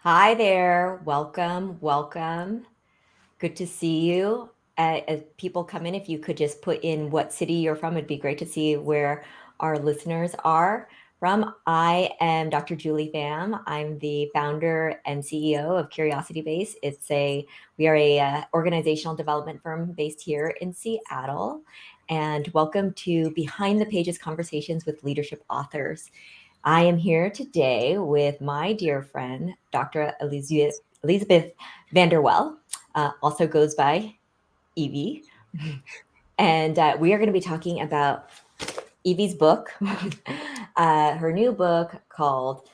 Hi there. Welcome. Welcome. Good to see you. As people come in, if you could just put in what city you're from, it'd be great to see where our listeners are from. I am Dr. Julie Pham. I'm the founder and CEO of Curiosity Base. We are a organizational development firm based here in Seattle. And welcome to Behind the Pages Conversations with Leadership Authors. I am here today with my dear friend, Dr. Elisebeth VanderWeil, also goes by Evie. And we are going to be talking about Evie's book, her new book called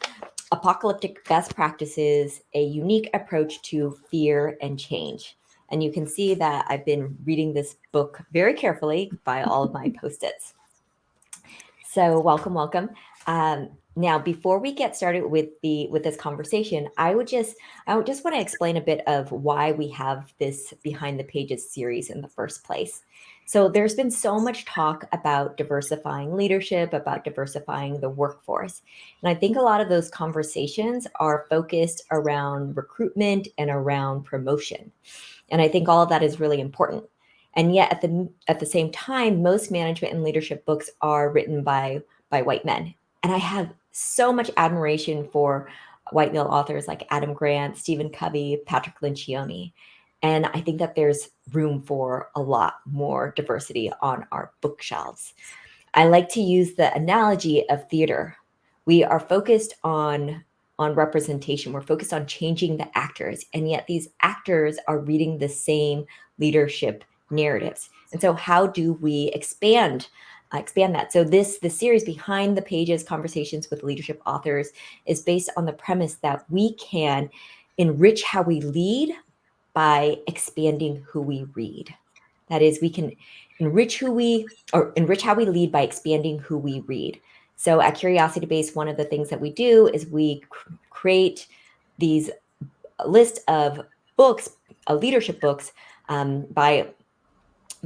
Apocalyptic Best Practices, a unique approach to fear and change. And you can see that I've been reading this book very carefully by all of my Post-its. So welcome, welcome. Now, before we get started with this conversation, I would just want to explain a bit of why we have this Behind the Pages series in the first place. So there's been so much talk about diversifying leadership, about diversifying the workforce. And I think a lot of those conversations are focused around recruitment and around promotion. And I think all of that is really important. And yet at the same time, most management and leadership books are written by white men. And I have so much admiration for white male authors like Adam Grant, Stephen Covey, Patrick Lencioni. And I think that there's room for a lot more diversity on our bookshelves. I like to use the analogy of theater. We are focused on representation. We're focused on changing the actors, and yet these actors are reading the same leadership narratives. And so how do we expand that? So this series, Behind the Pages Conversations with Leadership Authors, is based on the premise that we can enrich how we lead by expanding who we read. That is, we can enrich how we lead by expanding who we read. So at Curiosity Base, one of the things that we do is we create these list of books, leadership books,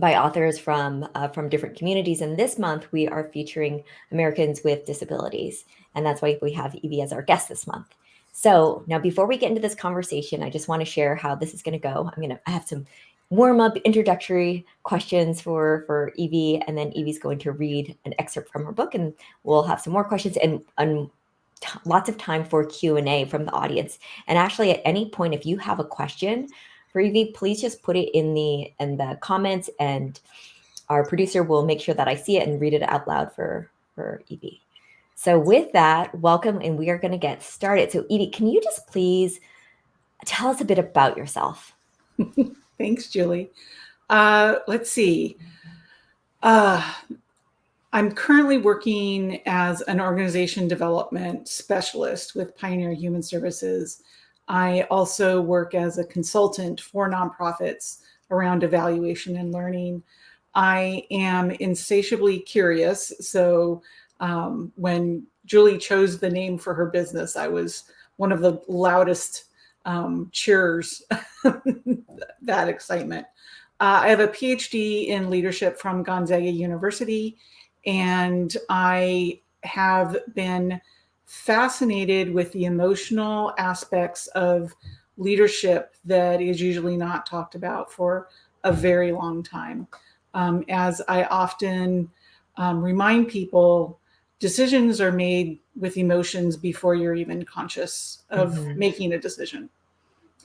by authors from different communities. And this month we are featuring Americans with disabilities, and that's why we have Evie as our guest this month. So now, before we get into this conversation, I just want to share how this is going to go. I have some warm-up introductory questions for Evie, and then Evie's going to read an excerpt from her book, and we'll have some more questions and lots of time for Q&A from the audience. And actually, at any point, if you have a question for Evie, please just put it in the comments, and our producer will make sure that I see it and read it out loud for Evie. So with that, welcome, and we are going to get started. So Evie, can you just please tell us a bit about yourself? Thanks, Julie. Let's see. I'm currently working as an organization development specialist with Pioneer Human Services. I also work as a consultant for nonprofits around evaluation and learning. I am insatiably curious. So when Julie chose the name for her business, I was one of the loudest cheers that excitement. I have a PhD in leadership from Gonzaga University, and I have been fascinated with the emotional aspects of leadership that is usually not talked about for a very long time. As I often remind people, decisions are made with emotions before you're even conscious of making a decision.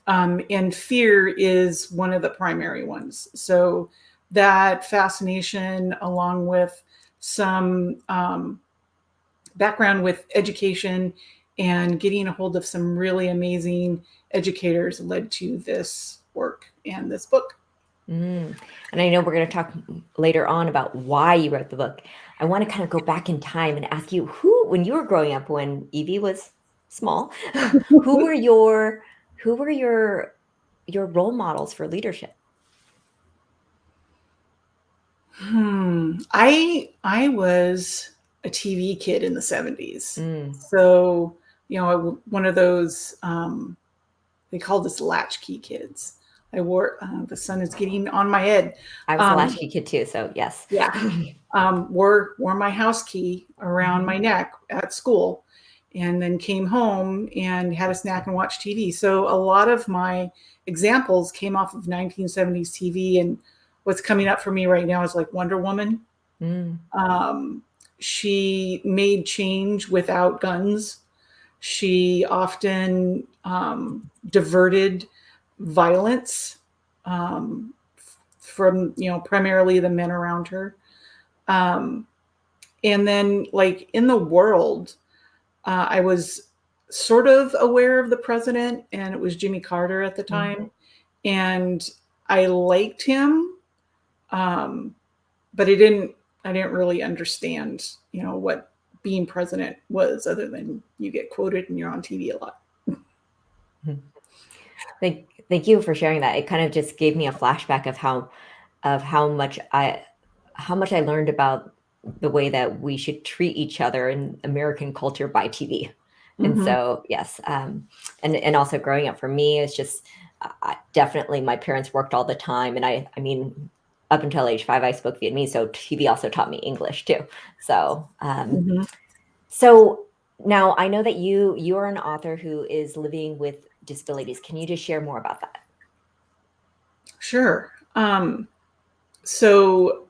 And fear is one of the primary ones. So that fascination, along with some background with education and getting a hold of some really amazing educators, led to this work and this book. And I know we're going to talk later on about why you wrote the book. I want to kind of go back in time and ask you, when you were growing up, when Evie was small, who were your role models for leadership? I was a TV kid in the 70s. So, one of those, they called us latchkey kids. I wore, the sun is getting on my head. I was a latchkey kid too, so yes. Yeah. Wore my house key around my neck at school. and then came home and had a snack and watched TV. So a lot of my examples came off of 1970s TV, and what's coming up for me right now is like Wonder Woman. She made change without guns. She often diverted violence from, primarily the men around her. And then, like, in the world, I was sort of aware of the president, and it was Jimmy Carter at the time. And I liked him, but I didn't really understand, what being president was, other than you get quoted and you're on TV a lot. Thank you for sharing that. It kind of just gave me a flashback of how much I learned about the way that we should treat each other in American culture by TV. And so, yes. And also growing up for me, it's just definitely my parents worked all the time. And I mean, up until age 5, I spoke Vietnamese. So TV also taught me English too. So, so now I know that you are an author who is living with disabilities. Can you just share more about that? Sure. So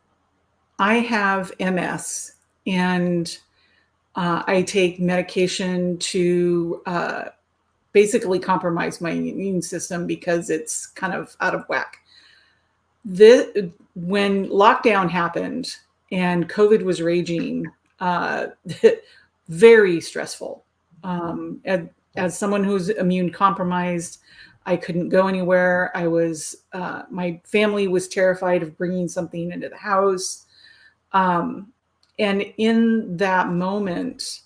I have MS, and I take medication to basically compromise my immune system because it's kind of out of whack. When lockdown happened and COVID was raging, very stressful. As someone who's immune compromised, I couldn't go anywhere. My family was terrified of bringing something into the house. And in that moment,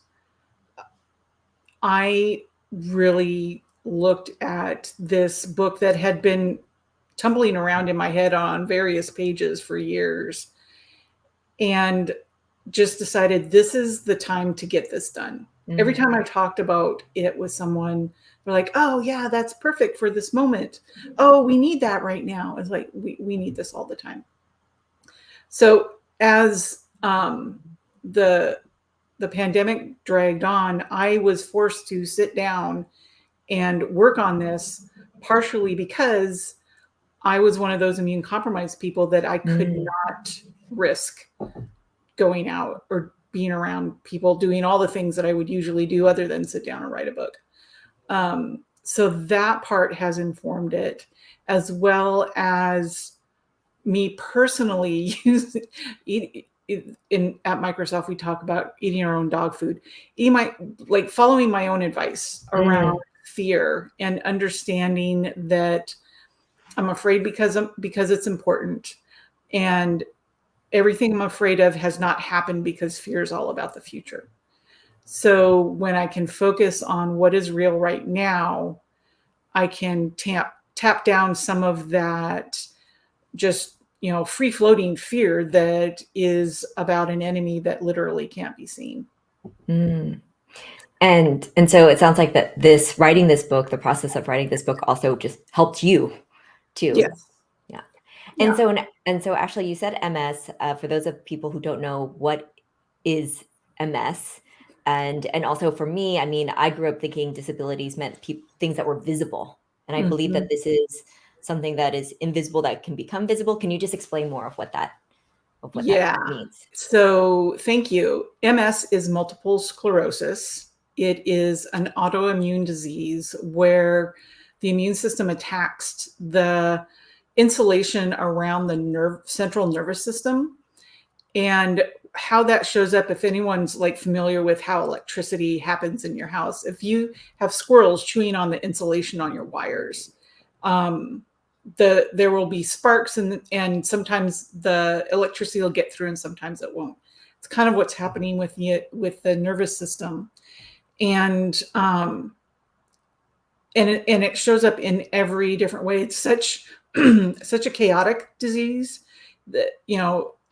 I really looked at this book that had been tumbling around in my head on various pages for years, and just decided this is the time to get this done. Every time I talked about it with someone, they're like, "Oh yeah, that's perfect for this moment. Oh, we need that right now." It's like, we need this all the time. So as the pandemic dragged on, I was forced to sit down and work on this, partially because I was one of those immune compromised people that I could not risk going out or being around people doing all the things that I would usually do other than sit down and write a book. So that part has informed it, as well as me personally at Microsoft, we talk about eating our own dog food, following my own advice around fear and understanding that I'm afraid because it's important, and everything I'm afraid of has not happened because fear is all about the future. So when I can focus on what is real right now, I can tap down some of that just, free floating fear that is about an enemy that literally can't be seen. And so it sounds like that writing this book, the process of writing this book, also just helped you too. Yes. Yeah. And so Ashley, you said MS. For those of people who don't know, what is MS? And also for me, I mean, I grew up thinking disabilities meant things that were visible, and I believe that this is something that is invisible that can become visible. Can you just explain more of what that means? So thank you. MS is multiple sclerosis. It is an autoimmune disease where the immune system attacks the insulation around the central nervous system. And how that shows up, if anyone's familiar with how electricity happens in your house, if you have squirrels chewing on the insulation on your wires, there will be sparks, and sometimes the electricity will get through and sometimes it won't. It's kind of what's happening with the nervous system. And it shows up in every different way. It's such a chaotic disease that,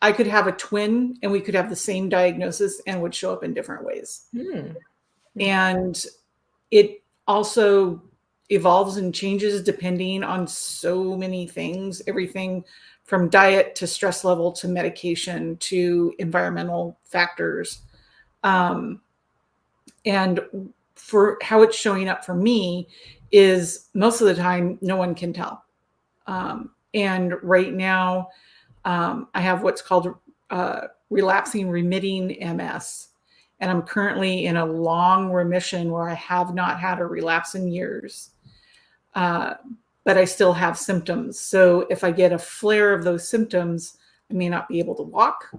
I could have a twin and we could have the same diagnosis and would show up in different ways. And it also evolves and changes depending on so many things, everything from diet to stress level to medication to environmental factors. And for how it's showing up for me is most of the time, no one can tell. And right now, I have what's called relapsing remitting MS. And I'm currently in a long remission where I have not had a relapse in years. But I still have symptoms. So if I get a flare of those symptoms, I may not be able to walk.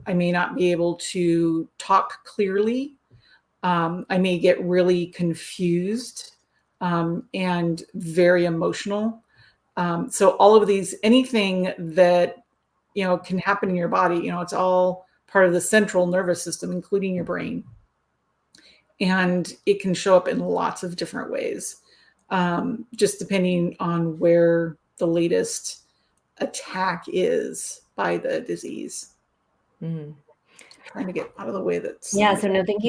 I may not be able to talk clearly. I may get really confused and very emotional. So all of these, anything that, can happen in your body, it's all part of the central nervous system, including your brain. And it can show up in lots of different ways, just depending on where the latest attack is by the disease. Mm-hmm. Trying to get out of the way. Yeah. So no, thank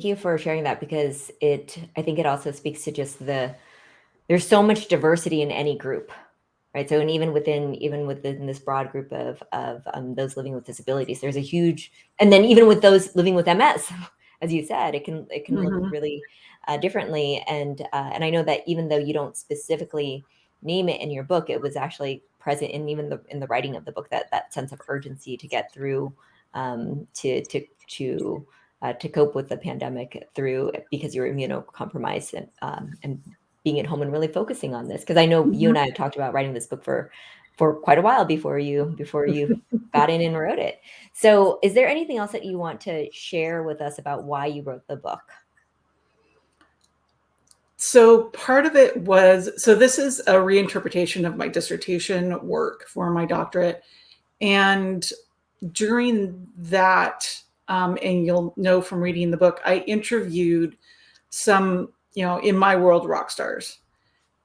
you for sharing that, because I think it also speaks to just there's so much diversity in any group, right? So, and even within this broad group of those living with disabilities, there's a huge, and then even with those living with MS, as you said, it can look really differently. And I know that even though you don't specifically name it in your book, it was actually present in even in the writing of the book, that sense of urgency to get through, to cope with the pandemic through, because you're immunocompromised, and being at home and really focusing on this. Because I know you and I have talked about writing this book for quite a while before you got in and wrote it. So is there anything else that you want to share with us about why you wrote the book? So part of it was, this is a reinterpretation of my dissertation work for my doctorate. And during that, and you'll know from reading the book, I interviewed some, in my world, rock stars.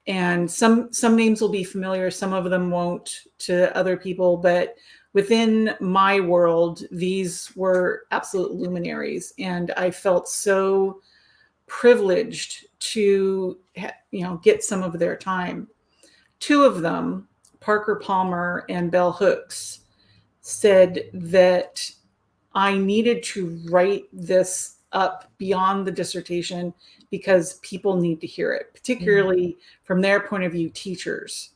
And some names will be familiar, some of them won't to other people, but within my world, these were absolute luminaries. And I felt so privileged to, get some of their time. Two of them, Parker Palmer and Bell Hooks, said that I needed to write this up beyond the dissertation because people need to hear it, particularly from their point of view, teachers.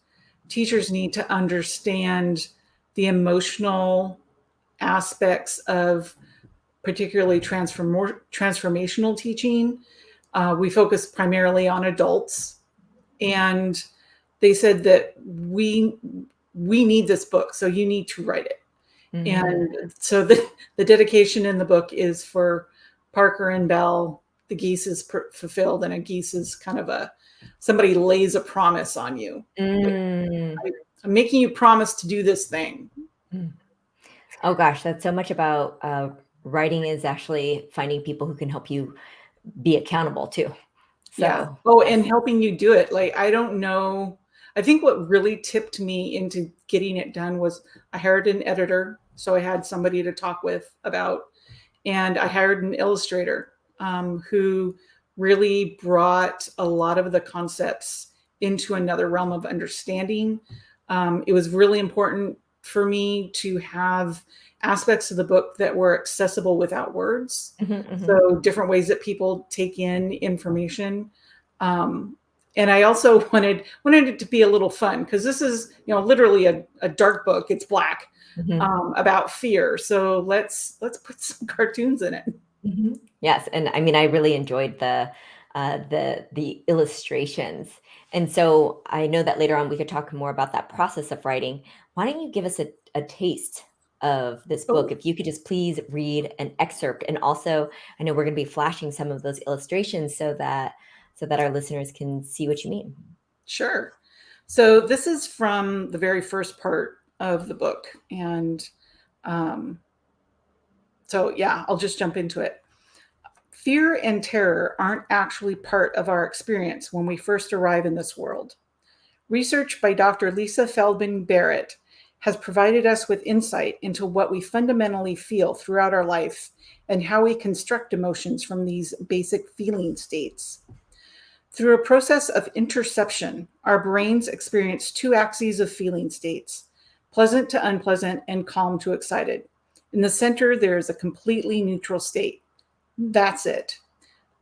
Teachers need to understand the emotional aspects of particularly transformational teaching. We focus primarily on adults, and they said that we need this book, so you need to write it. And so the dedication in the book is for Parker and Bell. The geese is fulfilled, and a geese is kind of somebody lays a promise on you. Like, I'm making you promise to do this thing. Oh gosh, that's so much about writing, is actually finding people who can help you be accountable too. So, yeah. Oh, and helping you do it. Like, I don't know. I think what really tipped me into getting it done was I hired an editor. So I had somebody to talk with about, and I hired an illustrator who really brought a lot of the concepts into another realm of understanding. It was really important for me to have aspects of the book that were accessible without words. So different ways that people take in information. And I also wanted it to be a little fun, because this is, literally a dark book. It's black, about fear. So let's put some cartoons in it. Yes, and I mean, I really enjoyed the illustrations, and so I know that later on we could talk more about that process of writing. Why don't you give us a taste of this book? If you could just please read an excerpt, and also I know we're going to be flashing some of those illustrations so that our listeners can see what you mean. Sure. So this is from the very first part of the book, and so yeah, I'll just jump into it. Fear and terror aren't actually part of our experience when we first arrive in this world. Research by Dr. Lisa Feldman Barrett has provided us with insight into what we fundamentally feel throughout our life and how we construct emotions from these basic feeling states. Through a process of interception, our brains experience two axes of feeling states: pleasant to unpleasant and calm to excited. In the center, there is a completely neutral state. That's it.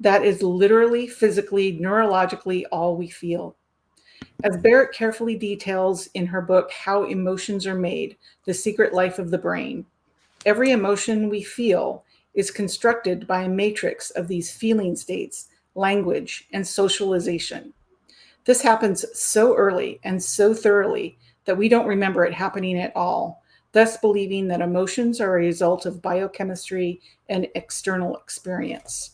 That is literally, physically, neurologically all we feel. As Barrett carefully details in her book, How Emotions Are Made, The Secret Life of the Brain, every emotion we feel is constructed by a matrix of these feeling states, language, and socialization. This happens so early and so thoroughly that we don't remember it happening at all, thus believing that emotions are a result of biochemistry and external experience.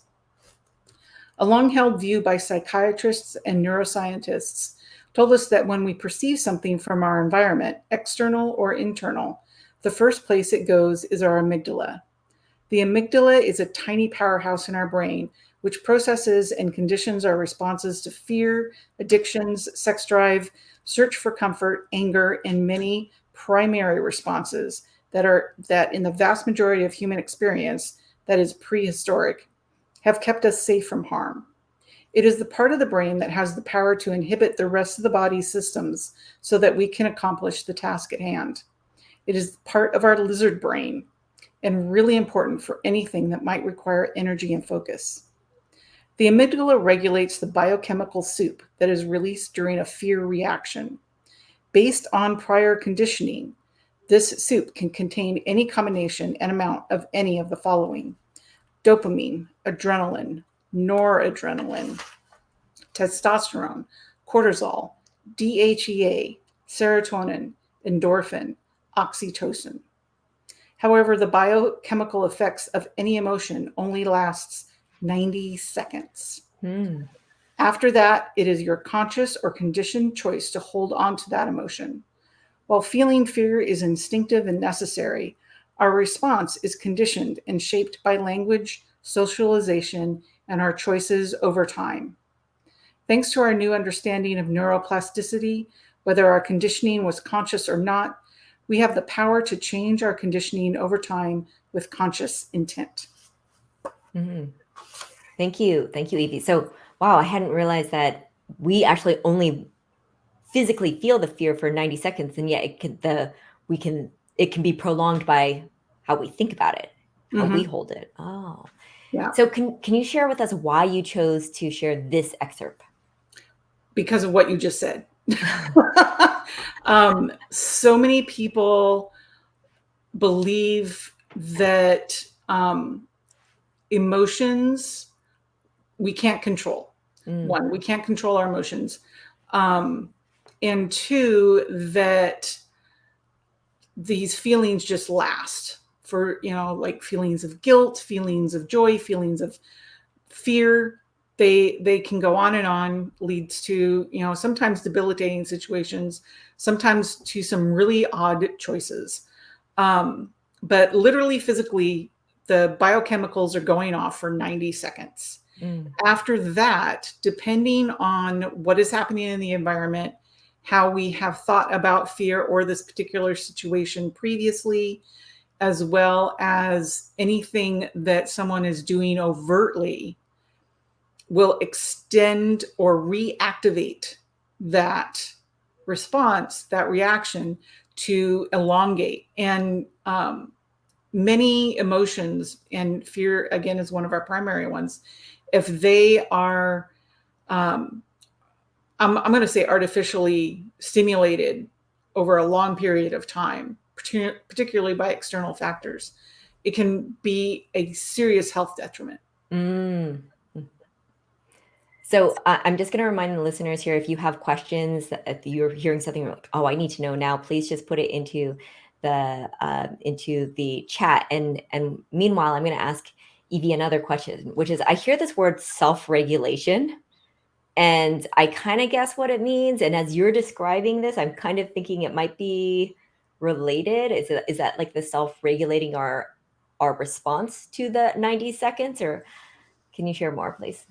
A long held view by psychiatrists and neuroscientists told us that when we perceive something from our environment, external or internal, the first place it goes is our amygdala. The amygdala is a tiny powerhouse in our brain which processes and conditions our responses to fear, addictions, sex drive, search for comfort, anger, and many primary responses that in the vast majority of human experience, that is prehistoric, have kept us safe from harm. It is the part of the brain that has the power to inhibit the rest of the body's systems so that we can accomplish the task at hand. It is part of our lizard brain and really important for anything that might require energy and focus. The amygdala regulates the biochemical soup that is released during a fear reaction. Based on prior conditioning, this soup can contain any combination and amount of any of the following: dopamine, adrenaline, noradrenaline, testosterone, cortisol, DHEA, serotonin, endorphin, oxytocin. However, the biochemical effects of any emotion only lasts 90 seconds. After that, it is your conscious or conditioned choice to hold on to that emotion. While feeling fear is instinctive and necessary, our response is conditioned and shaped by language, socialization, and our choices over time. Thanks to our new understanding of neuroplasticity, whether our conditioning was conscious or not, we have the power to change our conditioning over time with conscious intent. Mm-hmm. Thank you. Thank you, Evie. So, wow, I hadn't realized that we actually only physically feel the fear for 90 seconds, and yet it can be prolonged by how we think about it, how we hold it. Oh. Yeah. So can you share with us why you chose to share this excerpt? Because of what you just said. So many people believe that emotions we can't control. One, we can't control our emotions. And two, that these feelings just last for, like feelings of guilt, feelings of joy, feelings of fear. They can go on, leads to, sometimes debilitating situations, sometimes to some really odd choices. But literally, physically, the biochemicals are going off for 90 seconds. After that, depending on what is happening in the environment, how we have thought about fear or this particular situation previously, as well as anything that someone is doing overtly, will extend or reactivate that response, that reaction, to elongate. And many emotions, and fear, again, is one of our primary ones, if they are, I'm going to say, artificially stimulated over a long period of time, particularly by external factors, it can be a serious health detriment. So I'm just going to remind the listeners here, if you have questions, if you're hearing something like, oh, I need to know now, please just put it into the chat. And meanwhile, I'm going to ask Evie another question, which is, I hear this word self-regulation, and I kind of guess what it means. And as you're describing this, I'm kind of thinking it might be related. Is that like the self-regulating our response to the 90 seconds, or can you share more, please?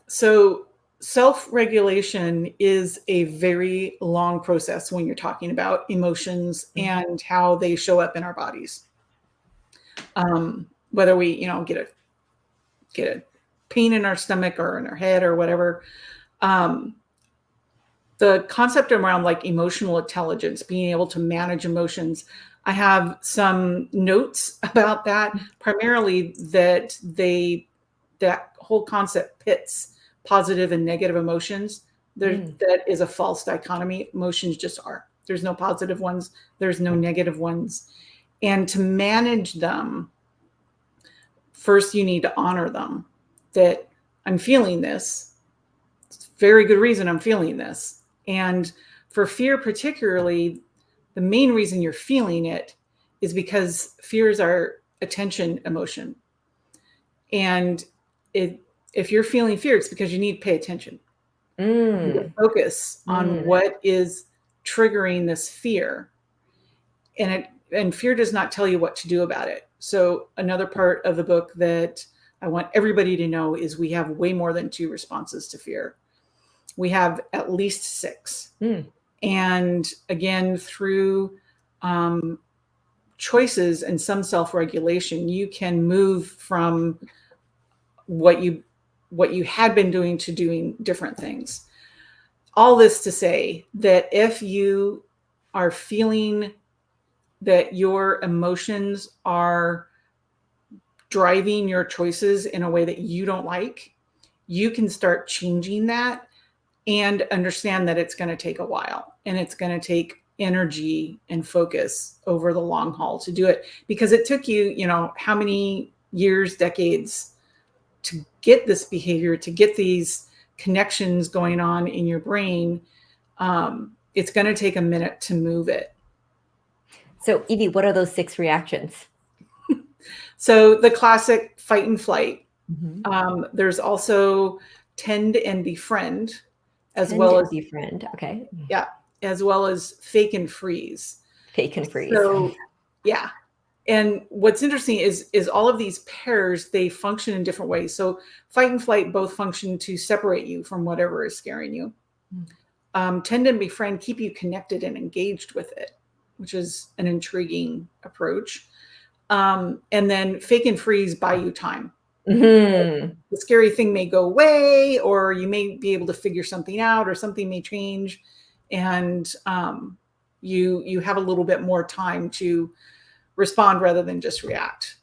So self-regulation is a very long process when you're talking about emotions and how they show up in our bodies. Whether we, get a pain in our stomach or in our head or whatever. The concept around like emotional intelligence, being able to manage emotions, I have some notes about that, primarily that they that whole concept pits positive and negative emotions. That is a false dichotomy. Emotions just are. There's no positive ones. There's no negative ones. And to manage them, first you need to honor them. That I'm feeling this. It's a very good reason I'm feeling this. And for fear particularly, the main reason you're feeling it is because fear is our attention emotion. And if you're feeling fear, it's because you need to pay attention. You need to focus on what is triggering this fear. And fear does not tell you what to do about it. So another part of the book that I want everybody to know is we have way more than 2 responses to fear. We have at least 6. And again, through choices and some self-regulation, you can move from what you had been doing to doing different things. All this to say that if you are feeling that your emotions are driving your choices in a way that you don't like, you can start changing that and understand that it's going to take a while, and it's going to take energy and focus over the long haul to do it, because it took you, how many years, decades to get this behavior, to get these connections going on in your brain. It's going to take a minute to move it. So, Evie, what are those 6 reactions? So the classic fight and flight. There's also tend and befriend, as well as befriend. Okay. Yeah, as well as fake and freeze. Fake and freeze. So yeah. And what's interesting is all of these pairs, they function in different ways. So fight and flight both function to separate you from whatever is scaring you. Tend and befriend keep you connected and engaged with it, which is an intriguing approach. And then fake and freeze buy you time. The scary thing may go away, or you may be able to figure something out, or something may change, and you have a little bit more time to respond rather than just react.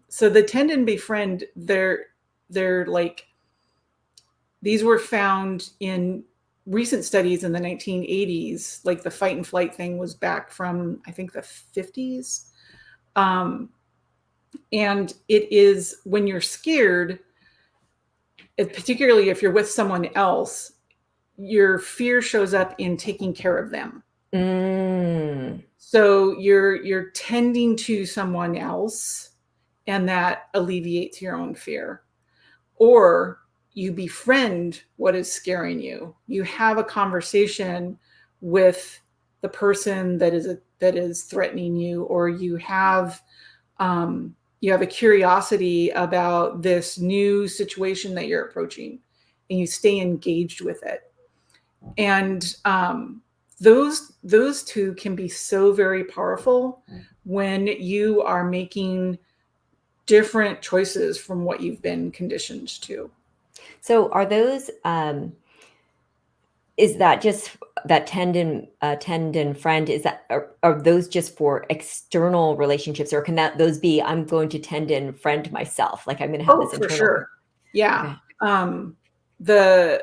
So the tend and befriend, they're like, these were found in recent studies in the 1980s. Like the fight and flight thing was back from, I think, the 50s. And it is when you're scared, particularly if you're with someone else, your fear shows up in taking care of them. So you're tending to someone else, and that alleviates your own fear. Or you befriend what is scaring you. You have a conversation with the person that is threatening you, or you have a curiosity about this new situation that you're approaching, and you stay engaged with it. And those 2 can be so very powerful when you are making different choices from what you've been conditioned to. So are those, is that just that tend and friend, is that, are those just for external relationships, or can those be, I'm going to tend and friend myself? Like I'm going to have this internal. For sure. Yeah. Okay.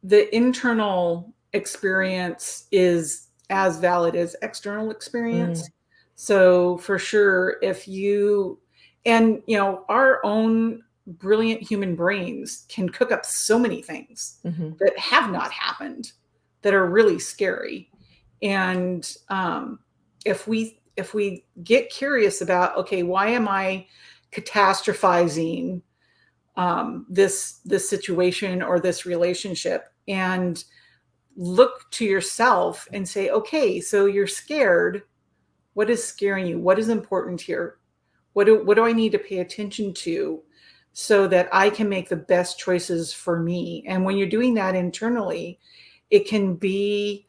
The internal experience is as valid as external experience. So for sure, if you, and our own brilliant human brains can cook up so many things that have not happened, that are really scary. And if we get curious about, okay, why am I catastrophizing this situation or this relationship, and look to yourself and say, okay, so you're scared. What is scaring you? What is important here? What do I need to pay attention to so that I can make the best choices for me? And when you're doing that internally, it can be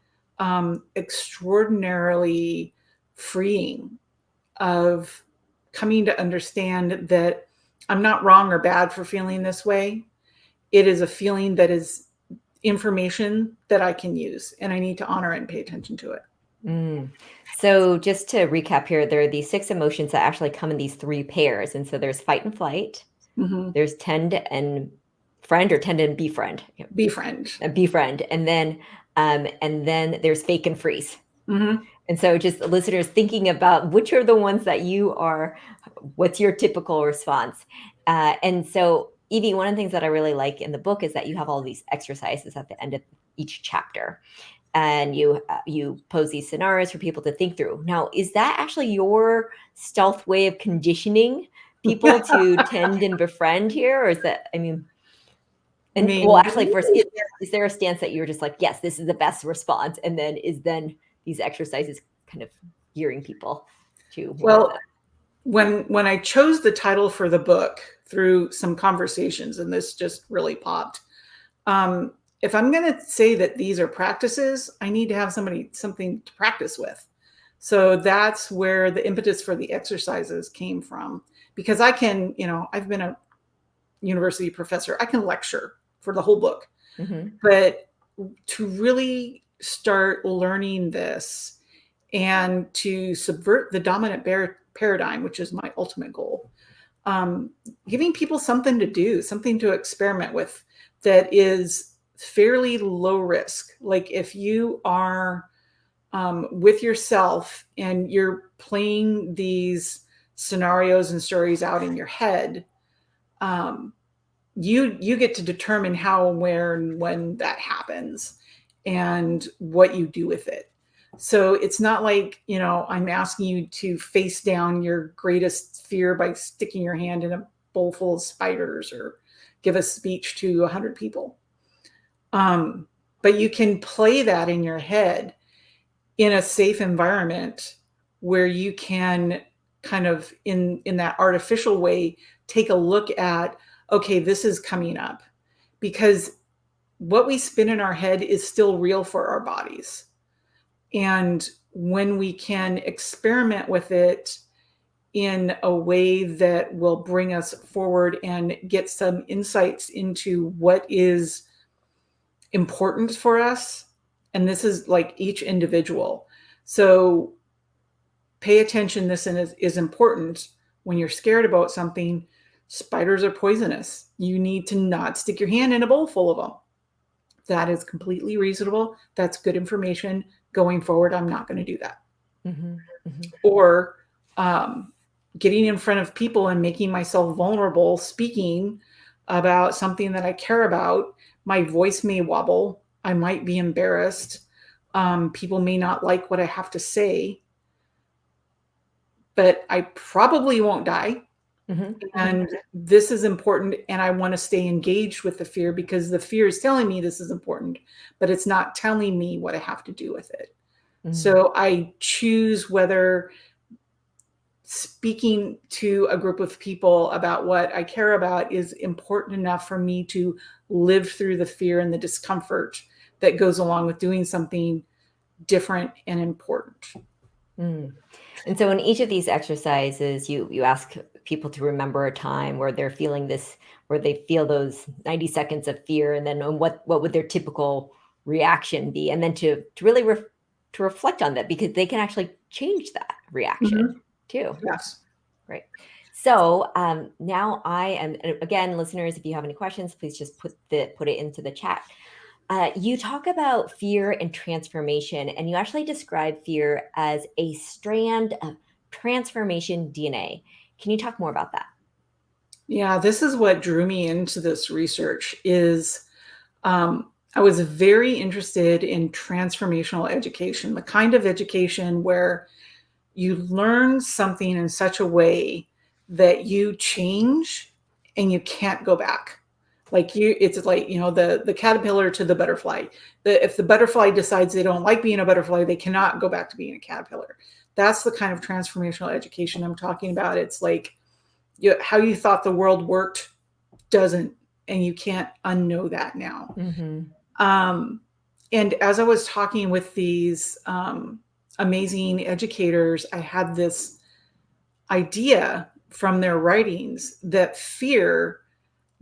extraordinarily freeing, of coming to understand that I'm not wrong or bad for feeling this way. It is a feeling that is information that I can use, and I need to honor it and pay attention to it. So just to recap here, there are these 6 emotions that actually come in these 3 pairs. And so there's fight and flight, There's tend and friend, or tend and befriend. Befriend. Befriend. And then there's fake and freeze. And so just listeners thinking about which are the ones that you are, what's your typical response? And so Evie, one of the things that I really like in the book is that you have all these exercises at the end of each chapter. And you pose these scenarios for people to think through. Now, is that actually your stealth way of conditioning people to tend and befriend here? Or is that, well, actually, first, is there a stance that you're just like, yes, this is the best response? And then these exercises kind of gearing people to more of that? When I chose the title for the book through some conversations, and this just really popped, if I'm going to say that these are practices, I need to have something to practice with. So that's where the impetus for the exercises came from, because I can, I've been a university professor. I can lecture for the whole book, but to really start learning this and to subvert the dominant paradigm, which is my ultimate goal, giving people something to do, something to experiment with that is fairly low risk. Like if you are with yourself and you're playing these scenarios and stories out in your head, you get to determine how, where, and when that happens and what you do with it. So it's not like, I'm asking you to face down your greatest fear by sticking your hand in a bowl full of spiders or give a speech to 100 people. But you can play that in your head in a safe environment where you can kind of in that artificial way, take a look at, okay, this is coming up, because what we spin in our head is still real for our bodies. And when we can experiment with it in a way that will bring us forward and get some insights into what is important for us, and this is like each individual. So pay attention, this is important. When you're scared about something, spiders are poisonous. You need to not stick your hand in a bowl full of them. That is completely reasonable. That's good information. Going forward, I'm not going to do that. Or getting in front of people and making myself vulnerable, speaking about something that I care about. My voice may wobble. I might be embarrassed. People may not like what I have to say, but I probably won't die. And this is important. And I want to stay engaged with the fear, because the fear is telling me this is important, but it's not telling me what I have to do with it. So I choose whether speaking to a group of people about what I care about is important enough for me to live through the fear and the discomfort that goes along with doing something different and important. And so in each of these exercises, you ask people to remember a time where they're feeling this, where they feel those 90 seconds of fear, and then what would their typical reaction be, and then to really to reflect on that, because they can actually change that reaction too. Yes. Right. So now and again, listeners, if you have any questions, please just put it into the chat. You talk about fear and transformation, and you actually describe fear as a strand of transformation DNA. Can you talk more about that? Yeah, this is what drew me into this research. Is I was very interested in transformational education, the kind of education where you learn something in such a way that you change and you can't go back. It's like, the caterpillar to the butterfly. If the butterfly decides they don't like being a butterfly, they cannot go back to being a caterpillar. That's the kind of transformational education I'm talking about. It's like how you thought the world worked doesn't, and you can't unknow that now. And as I was talking with these amazing educators, I had this idea from their writings that fear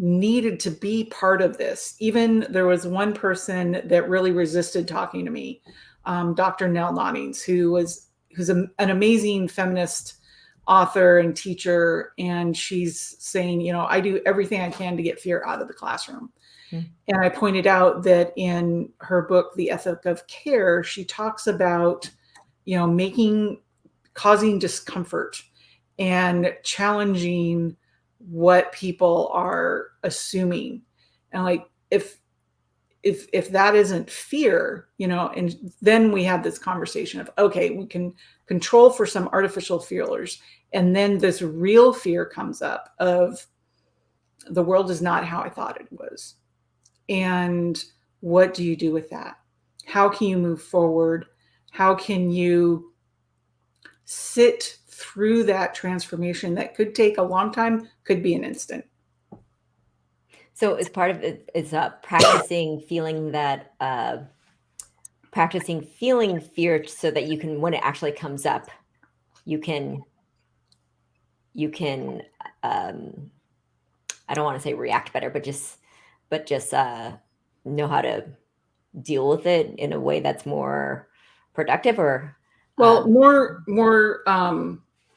needed to be part of this. Even there was one person that really resisted talking to me, Dr. Nell Noddings, who's an amazing feminist author and teacher, and she's saying, I do everything I can to get fear out of the classroom. And I pointed out that in her book, The Ethic of Care, she talks about, causing discomfort and challenging what people are assuming. And like, if that isn't fear, and then we have this conversation of, okay, we can control for some artificial feelers. And then this real fear comes up of the world is not how I thought it was. And what do you do with that? How can you move forward? How can you sit through that transformation that could take a long time, could be an instant? So as part of it is practicing feeling that, practicing feeling fear so that you can, when it actually comes up, you can, I don't want to say react better, but just know how to deal with it in a way that's more productive, or more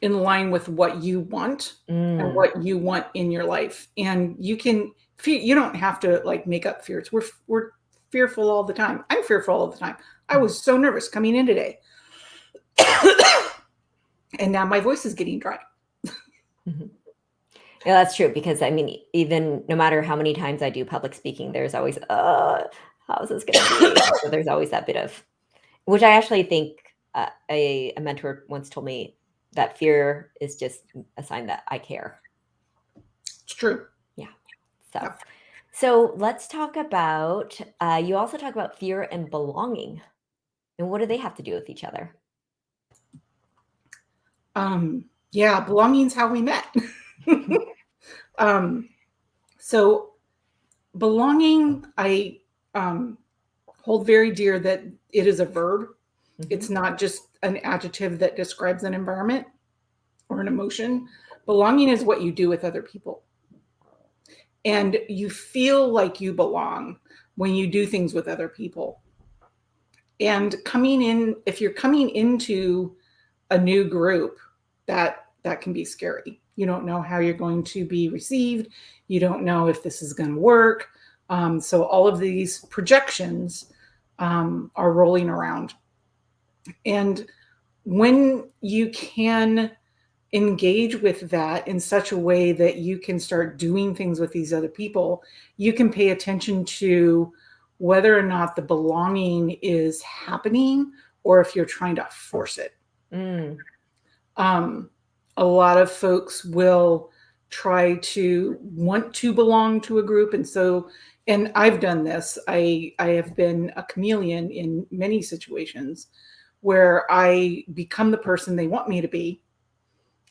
in line with what you want and what you want in your life. And you don't have to like make up fears. We're fearful all the time. I'm fearful all the time. I was so nervous coming in today. And now my voice is getting dry. Yeah, that's true, because I mean, even no matter how many times I do public speaking, there's always, how's this going to be? So there's always that bit of, which I actually think a mentor once told me that fear is just a sign that I care. It's true. Yeah. So let's talk about, you also talk about fear and belonging. And what do they have to do with each other? Yeah, belonging's how we met. So belonging, I hold very dear that it is a verb. It's not just an adjective that describes an environment or an emotion. Belonging is what you do with other people. And you feel like you belong when you do things with other people. And if you're coming into a new group, that can be scary. You don't know how you're going to be received. You don't know if this is going to work. So all of these projections are rolling around. And when you can engage with that in such a way that you can start doing things with these other people, you can pay attention to whether or not the belonging is happening or if you're trying to force it. A lot of folks will try to want to belong to a group. And I've done this. I have been a chameleon in many situations where I become the person they want me to be.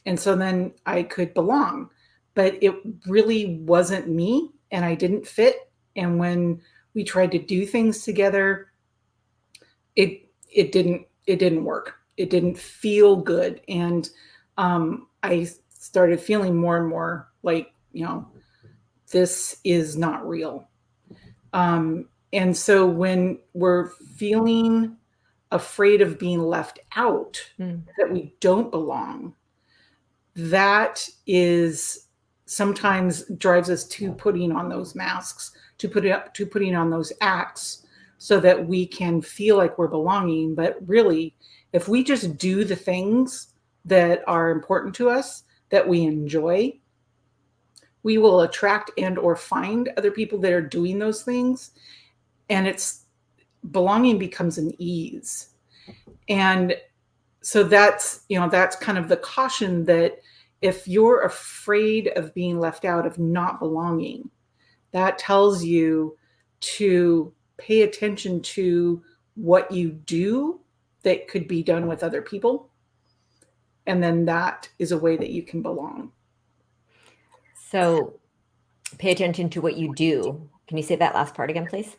And so then I could belong, but it really wasn't me and I didn't fit. And when we tried to do things together, it didn't work. It didn't feel good. And I started feeling more and more like, this is not real. And so when we're feeling afraid of being left out, that we don't belong, that is sometimes drives us to putting on those masks, to putting on those acts so that we can feel like we're belonging. But really, if we just do the things that are important to us, that we enjoy, we will attract and or find other people that are doing those things. And belonging becomes an ease. And so that's kind of the caution, that if you're afraid of being left out, of not belonging, that tells you to pay attention to what you do that could be done with other people. And then that is a way that you can belong. So pay attention to what you do. Can you say that last part again, please?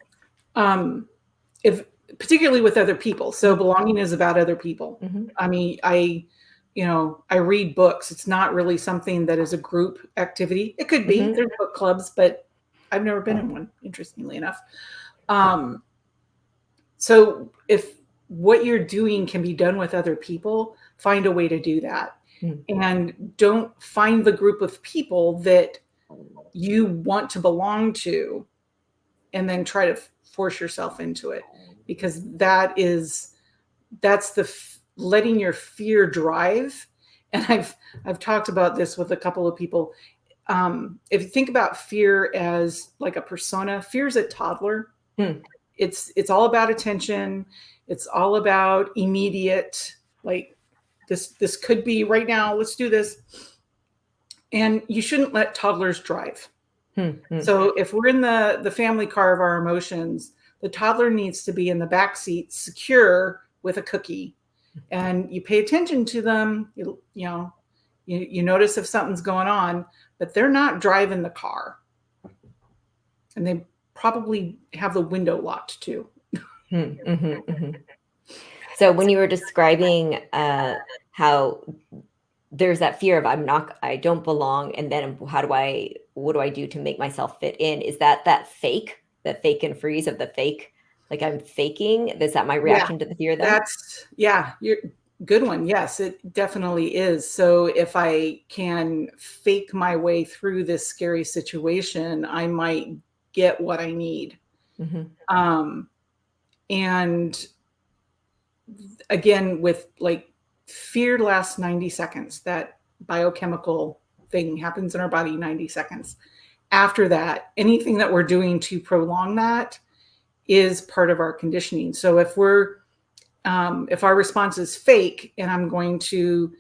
Particularly with other people. So belonging is about other people. I mean, I read books. It's not really something that is a group activity. It could be. There's book clubs, but I've never been in one, interestingly enough. So if what you're doing can be done with other people, find a way to do that. and don't find the group of people that you want to belong to and then try to force yourself into it, because that's the letting your fear drive. And I've talked about this with a couple of people. If you think about fear as like a persona, fear's a toddler. It's all about attention. It's all about immediate, like this could be right now, let's do this. And you shouldn't let toddlers drive. So if we're in the family car of our emotions, the toddler needs to be in the back seat, secure with a cookie, and you pay attention to them. You notice if something's going on, but they're not driving the car, and they probably have the window locked too. So when you were describing how there's that fear of I don't belong, and then what do I do to make myself fit in? Is that fake and freeze of the fake? Like I'm faking? Is that my reaction to the fear then? You're good one. Yes, it definitely is. So if I can fake my way through this scary situation, I might get what I need. And again, with like fear lasts 90 seconds. That biochemical thing happens in our body 90 seconds. After that, anything that we're doing to prolong that is part of our conditioning. So if our response is fake, and I'm going to,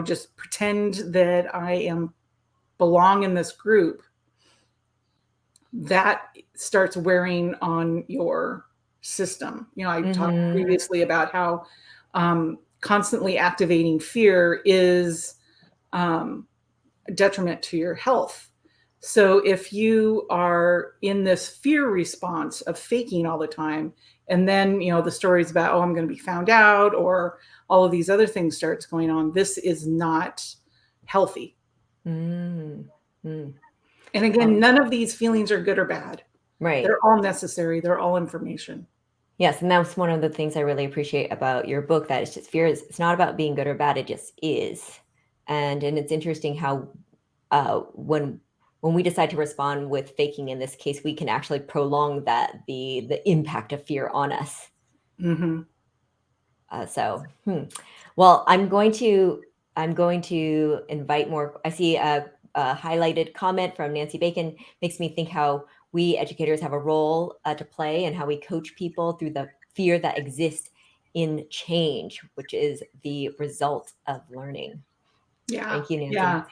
just pretend that I belong in this group, that starts wearing on your system. I talked previously about how constantly activating fear is a detriment to your health. So if you are in this fear response of faking all the time, and then, the stories about, I'm going to be found out, or all of these other things starts going on, this is not healthy. And again, none of these feelings are good or bad. Right. They're all necessary. They're all information. Yes. And that's one of the things I really appreciate about your book, that it's just fear it's not about being good or bad. It just is. And it's interesting how when we decide to respond with faking, in this case, we can actually prolong the impact of fear on us. Well, I'm going to invite more. I see a highlighted comment from Nancy Bacon. Makes me think how we educators have a role to play, and how we coach people through the fear that exists in change, which is the result of learning. Yeah. Thank you, Nancy. Yeah.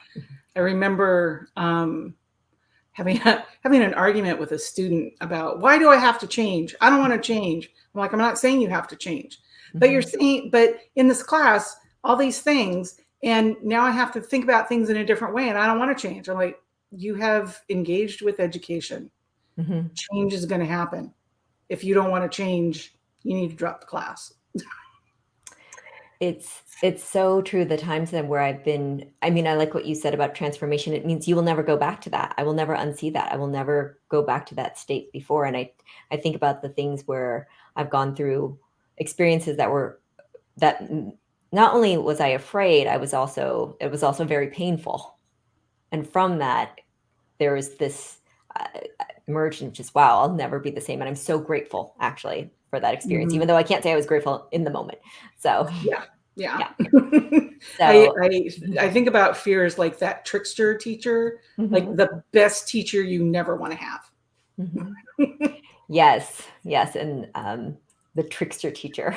I remember having an argument with a student about, why do I have to change? I don't want to change. I'm like, I'm not saying you have to change, but you're saying, but in this class, all these things, and now I have to think about things in a different way, and I don't want to change. I'm like, you have engaged with education. Change is going to happen. If you don't want to change, you need to drop the class. It's so true. The times then where I like what you said about transformation. It means you will never go back to that. I will never unsee that. I will never go back to that state before. And I think about the things where I've gone through experiences that not only was I afraid, it was also very painful. And from that, there was this emerged, and just, wow, I'll never be the same. And I'm so grateful actually for that experience, even though I can't say I was grateful in the moment. So yeah. So I think about fear as like that trickster teacher, like the best teacher you never want to have. Yes. And the trickster teacher.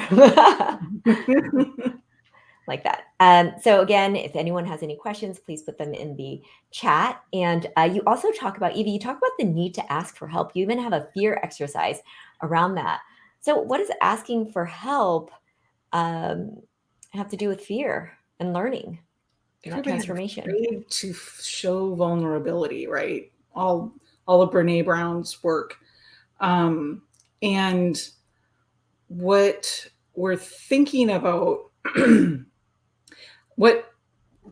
Like that. So again, if anyone has any questions, please put them in the chat. And you also talk about, Evie, you talk about the need to ask for help. You even have a fear exercise around that. So what does asking for help have to do with fear and learning, not transformation? Afraid to show vulnerability, right? All of Brene Brown's work. And what we're thinking about,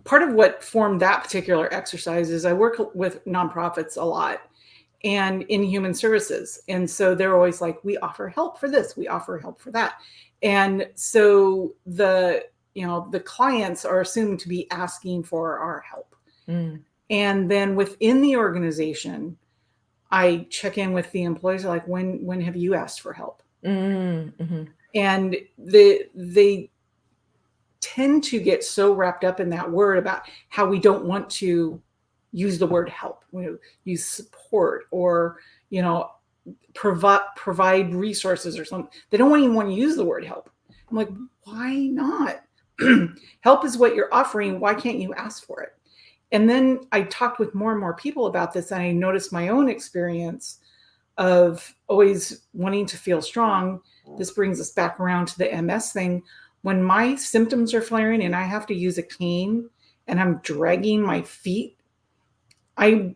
part of what formed that particular exercise is I work with nonprofits a lot and in human services. And so they're always like, we offer help for this, we offer help for that. And so the clients are assumed to be asking for our help. Mm. And then within the organization, I check in with the employees, like, when have you asked for help? Mm-hmm. And they tend to get so wrapped up in that word about how we don't want to use the word help. We use support, or provide resources or something. They don't even want to use the word help. I'm like, why not? Help is what you're offering. Why can't you ask for it? And then I talked with more and more people about this, and I noticed my own experience of always wanting to feel strong. This brings us back around to the MS thing. When my symptoms are flaring and I have to use a cane and I'm dragging my feet, I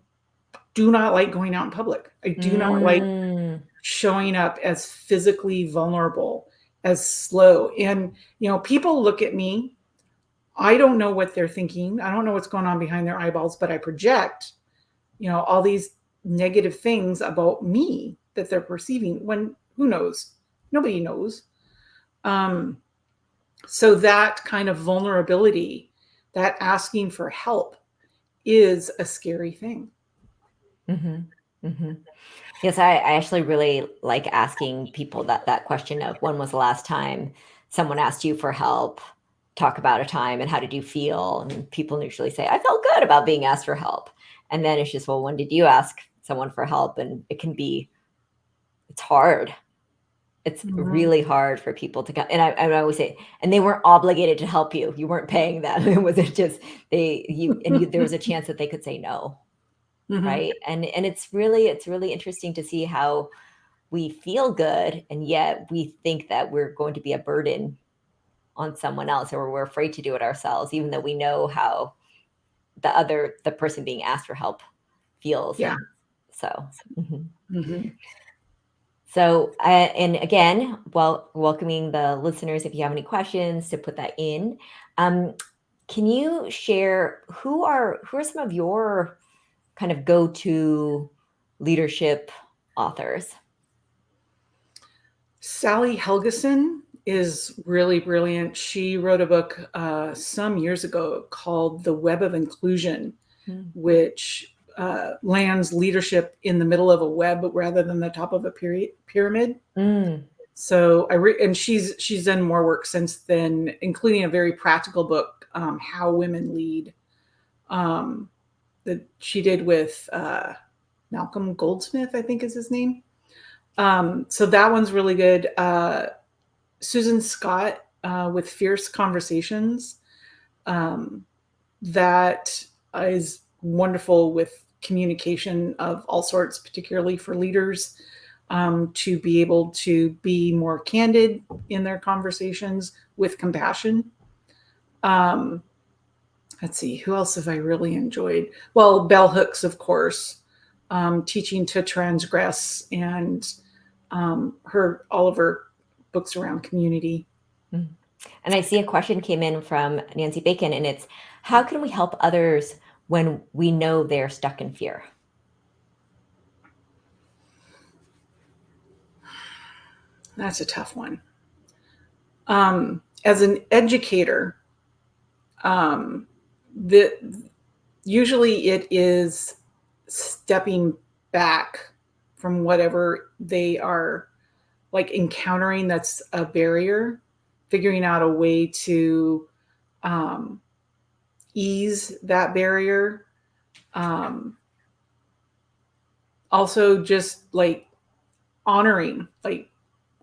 do not like going out in public. I do not like showing up as physically vulnerable, as slow. And, people look at me. I don't know what they're thinking. I don't know what's going on behind their eyeballs, but I project, all these negative things about me that they're perceiving, when who knows? Nobody knows. So that kind of vulnerability, that asking for help, is a scary thing. Mm-hmm. Mm-hmm. Yes, I actually really like asking people that question of, when was the last time someone asked you for help? Talk about a time, and how did you feel? And people usually say, I felt good about being asked for help. And then it's just, well, when did you ask someone for help? And it's hard. It's really hard for people to come. And I always say, and they weren't obligated to help you. You weren't paying them. It was just there was a chance that they could say no. Mm-hmm. Right. And it's really interesting to see how we feel good, and yet we think that we're going to be a burden on someone else, or we're afraid to do it ourselves, even though we know how the person being asked for help feels. Yeah. So, Mm-hmm. So, and again, welcoming the listeners, if you have any questions, to put that in. Can you share who are some of your kind of go-to leadership authors? Sally Helgeson is really brilliant. She wrote a book some years ago called The Web of Inclusion, which lands leadership in the middle of a web rather than the top of a pyramid. So and she's done more work since then, including a very practical book, How Women Lead, that she did with Malcolm Goldsmith, I think is his name. So that one's really good. Susan Scott with Fierce Conversations. That is wonderful with communication of all sorts, particularly for leaders, to be able to be more candid in their conversations with compassion. Let's see, who else have I really enjoyed? Well, Bell Hooks, of course, Teaching to Transgress, and all of her books around community. And I see a question came in from Nancy Bacon, and it's, how can we help others when we know they're stuck in fear? That's a tough one. As an educator, usually it is stepping back from whatever they are like encountering that's a barrier, figuring out a way to ease that barrier. Also just like honoring, like,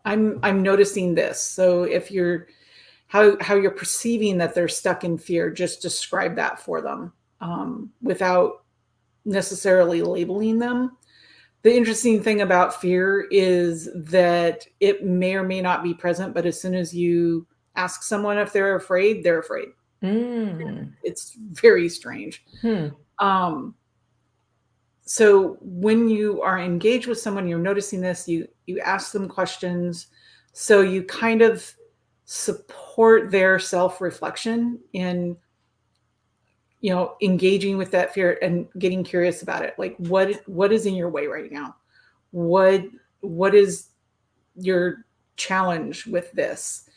I'm noticing this. So if you're how you're perceiving that they're stuck in fear, just describe that for them, without necessarily labeling them. The interesting thing about fear is that it may or may not be present, but as soon as you ask someone if they're afraid, they're afraid. It's very strange. So when you are engaged with someone, you're noticing this, you ask them questions. So you kind of support their self-reflection in, engaging with that fear and getting curious about it. Like, what is in your way right now? What is your challenge with this?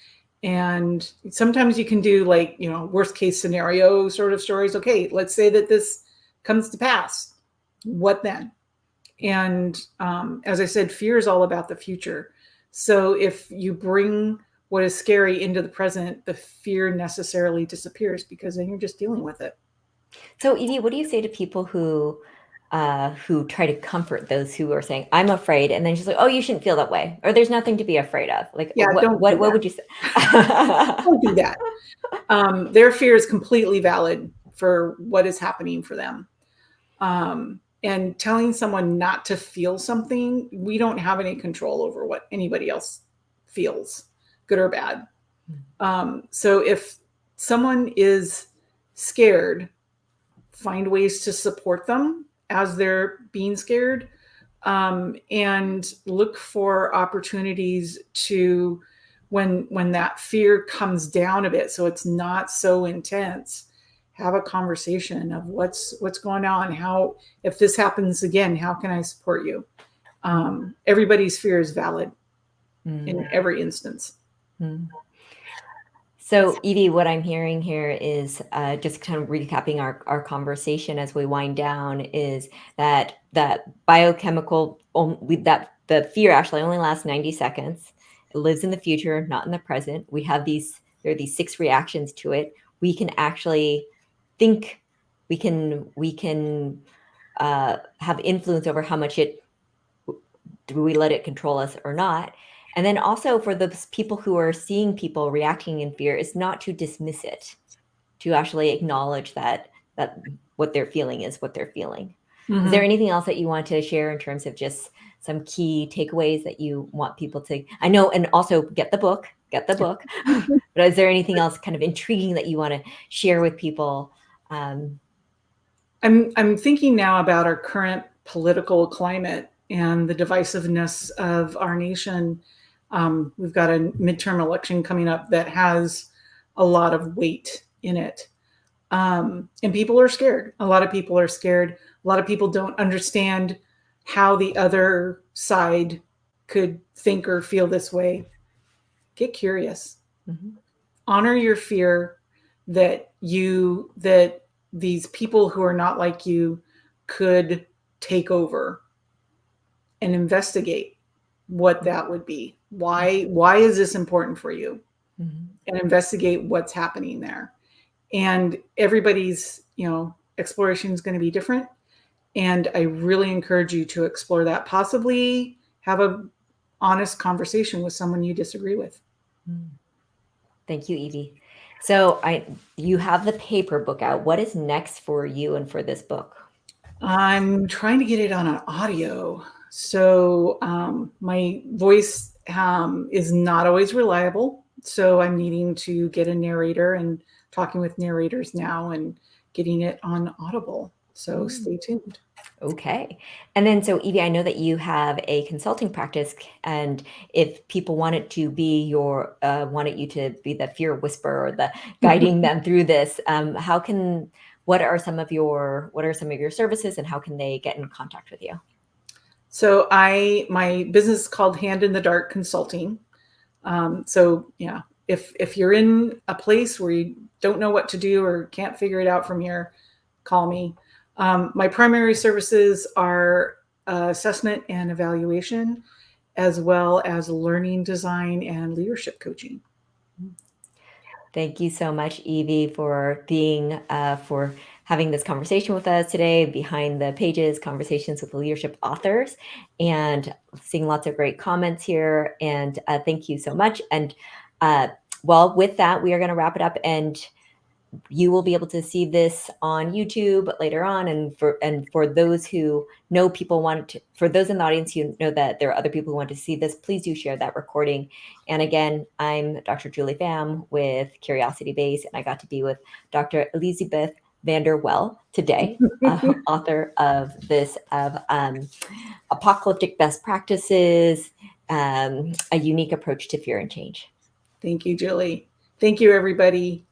And sometimes you can do like, worst case scenario sort of stories. Okay, let's say that this comes to pass. What then? And as I said, fear is all about the future. So if you bring what is scary into the present, the fear necessarily disappears because then you're just dealing with it. So, Evie, what do you say to people who try to comfort those who are saying, "I'm afraid," and then she's like, "Oh, you shouldn't feel that way," or "There's nothing to be afraid of." Like, Yeah, don't do what that. would you say? Don't do that. Their fear is completely valid for what is happening for them. And telling someone not to feel something, we don't have any control over what anybody else feels, good or bad. So if someone is scared, find ways to support them as they're being scared, and look for opportunities to, when that fear comes down a bit, so it's not so intense, have a conversation of what's going on, how, if this happens again, how can I support you? Everybody's fear is valid in every instance. So, Evie, what I'm hearing here is just kind of recapping our conversation as we wind down, is that biochemical, that the fear actually only lasts 90 seconds. It lives in the future, not in the present. There are these 6 reactions to it. We can actually think, we can have influence over how much do we let it control us or not. And then also for those people who are seeing people reacting in fear, is not to dismiss it, to actually acknowledge that what they're feeling is what they're feeling. Mm-hmm. Is there anything else that you want to share in terms of just some key takeaways that you want people to, I know, and also get the book, but is there anything else kind of intriguing that you want to share with people? I'm thinking now about our current political climate and the divisiveness of our nation. We've got a midterm election coming up that has a lot of weight in it. And people are scared. A lot of people are scared. A lot of people don't understand how the other side could think or feel this way. Get curious. Mm-hmm. Honor your fear that these people who are not like you could take over, and investigate what that would be. Why is this important for you? Mm-hmm. And investigate what's happening there. And everybody's, exploration is going to be different. And I really encourage you to explore that. Possibly have a honest conversation with someone you disagree with. Thank you, Evie. So you have the paper book out. What is next for you and for this book? I'm trying to get it on an audio. So my voice is not always reliable. So I'm needing to get a narrator and talking with narrators now and getting it on Audible. So stay tuned. Okay. And then, so Evie, I know that you have a consulting practice, and if people wanted to be wanted you to be the fear whisperer or the guiding them through this, what are some of your services, and how can they get in contact with you? So my business is called Hand in the Dark Consulting. So yeah, if you're in a place where you don't know what to do or can't figure it out from here, call me. My primary services are assessment and evaluation, as well as learning design and leadership coaching. Thank you so much, Evie, for having this conversation with us today, Behind the Pages, Conversations with Leadership Authors, and seeing lots of great comments here. And thank you so much. And well, with that, we are going to wrap it up, and you will be able to see this on YouTube later on. And for those who know for those in the audience who know that there are other people who want to see this, please do share that recording. And again, I'm Dr. Julie Pham with Curiosity Base, and I got to be with Dr. Elisebeth VanderWeil today, author of Apocalyptic Best Practices, a unique approach to fear and change. Thank you, Julie. Thank you, everybody.